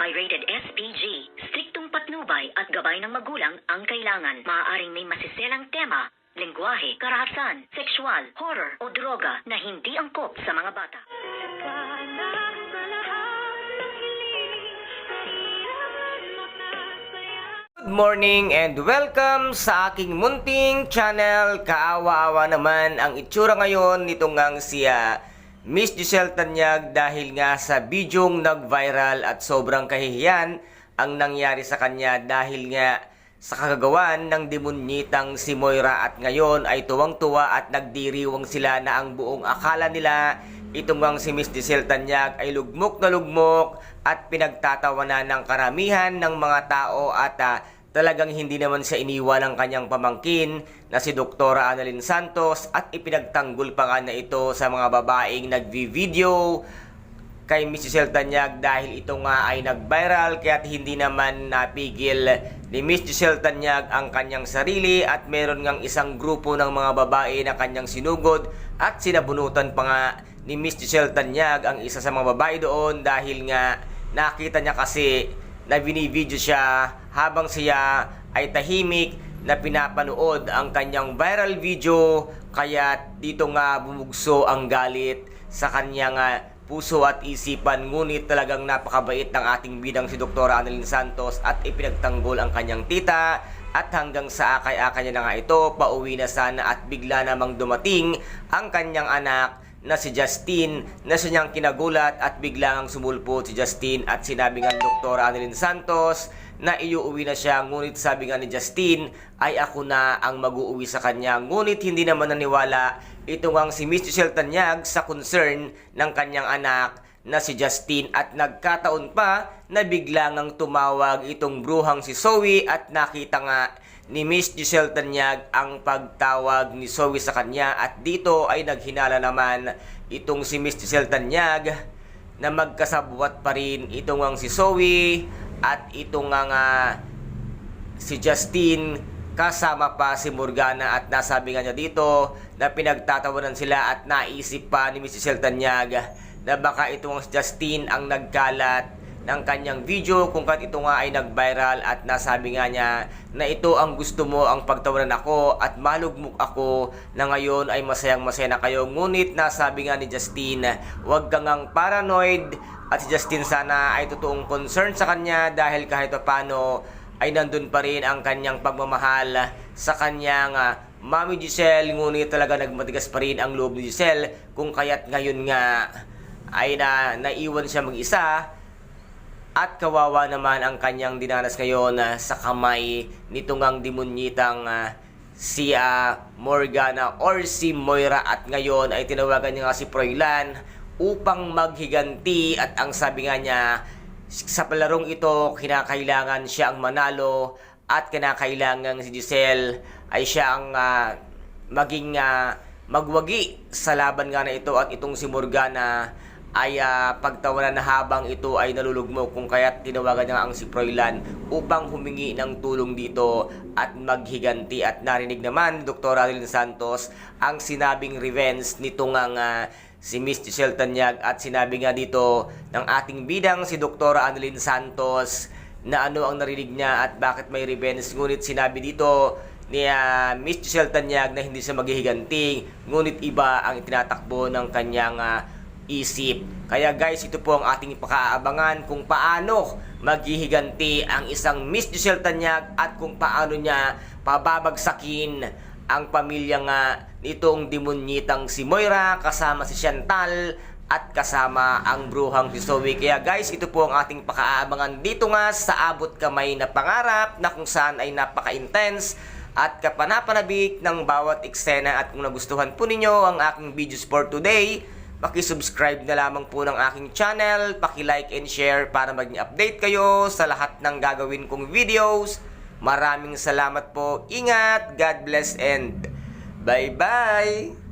Pirated SPG. Striktong patnubay at gabay ng magulang ang kailangan. Maaaring may masiselang tema, lengguwahe, karahasan, sexual, horror o droga na hindi angkop sa mga bata. Good morning and welcome sa aking munting channel. Kaawa-awa naman ang itsura ngayon nitong ngang si Miss Giselle Tanyag dahil nga sa bidyong nag-viral at sobrang kahihiyan ang nangyari sa kanya dahil nga sa kagagawan ng demonyitang si Moira, at ngayon ay tuwang-tuwa at nagdiriwang sila na ang buong akala nila itong ngang si Miss Giselle Tanyag ay lugmok na lugmok at pinagtatawanan ng karamihan ng mga tao, at talagang hindi naman siya iniwan ng kanyang pamangkin na si Dr. Annalyn Santos, at ipinagtanggol pa nga na ito sa mga babaeng nagvi-video kay Miss Giselle Tanyag dahil ito nga ay nag-viral, kaya't hindi naman napigil ni Miss Giselle Tanyag ang kanyang sarili, at meron ngang isang grupo ng mga babae na kanyang sinugod at sinabunutan pa nga ni Miss Giselle Tanyag ang isa sa mga babae doon dahil nga nakita niya kasi na binivideo siya habang siya ay tahimik na pinapanood ang kanyang viral video, kaya dito nga bumugso ang galit sa kanyang puso at isipan. Ngunit talagang napakabait ng ating bidang si Dr. Annalyn Santos at ipinagtanggol ang kanyang tita, at hanggang sa akay-akay niya na nga ito, pauwi na sana, at bigla namang dumating ang kanyang anak na si Justine na siyang kinagulat, at biglang sumulpot si Justine at sinabi nga ni Dr. Annalyn Santos na iuuwi na siya. Ngunit sabi nga ni Justine ay ako na ang mag-uuwi sa kanya. Ngunit hindi naman naniwala ito ngang si Miss Giselle Tanyag sa concern ng kanyang anak na si Justine, at nagkataon pa na biglang ang tumawag itong bruhang si Zoe, at nakita nga ni Miss Giselle Tanyag ang pagtawag ni Zoe sa kanya, at dito ay naghinala naman itong si Miss Giselle Tanyag na magkasabwat pa rin itong ang si Zoe at itong nga si Justine, kasama pa si Morgana, at nasabi nga niya dito na pinagtatawanan sila, at naisip pa ni Miss Giselle Tanyag na baka itong si Justine ang nagkalat ng kanyang video kung kat ito nga ay nag-viral, at nasabi nga niya na ito ang gusto mo, ang pagtawanan ako at malugmok ako na ngayon ay masayang-masaya na kayo. Ngunit nasabi nga ni Justine, huwag kang ang paranoid, at si Justine sana ay totoong concern sa kanya dahil kahit paano ay nandun pa rin ang kanyang pagmamahal sa kanyang Mami Giselle. Ngunit talaga nagmatigas pa rin ang loob ni Giselle kung kaya't ngayon nga ay naiwan siya mag-isa. At kawawa naman ang kanyang dinanas ngayon sa kamay nitong ang demonyitang si Morgana or si Moira, at ngayon ay tinawagan niya nga si Froilan upang maghiganti, at ang sabi nga niya sa palarong ito kinakailangan siya ang manalo, at kinakailangan si Giselle ay siya ang maging magwagi sa laban nga na ito, at itong si Morgana ay pagtawanan na habang ito ay nalulugmok, kung kaya't tinawagan niya ang si Froilan upang humingi ng tulong dito at maghiganti. At narinig naman ni Dr. Annalyn Santos ang sinabing revenge nito nga si Miss Giselle Tanyag, at sinabi nga dito ng ating bidang si Dr. Annalyn Santos na ano ang narinig niya at bakit may revenge. Ngunit sinabi dito ni Miss Giselle Tanyag na hindi siya maghihiganti, ngunit iba ang tinatakbo ng kanyang isip. Kaya guys, ito po ang ating pakaabangan kung paano maghihiganti ang isang Miss Giselle Tanyag, at kung paano niya pababagsakin ang pamilya nga nitong demonyitang si Moira, kasama si Chantal at kasama ang bruhang si Zoe. Kaya guys, ito po ang ating pakaabangan dito nga sa Abot Kamay na Pangarap, na kung saan ay napaka-intense at kapanapanabik ng bawat eksena. At kung nagustuhan po ninyo ang aking videos for today, paki-subscribe na lamang po ng aking channel, paki-like and share para maging update kayo sa lahat ng gagawin kong videos. Maraming salamat po. Ingat, God bless, and bye-bye!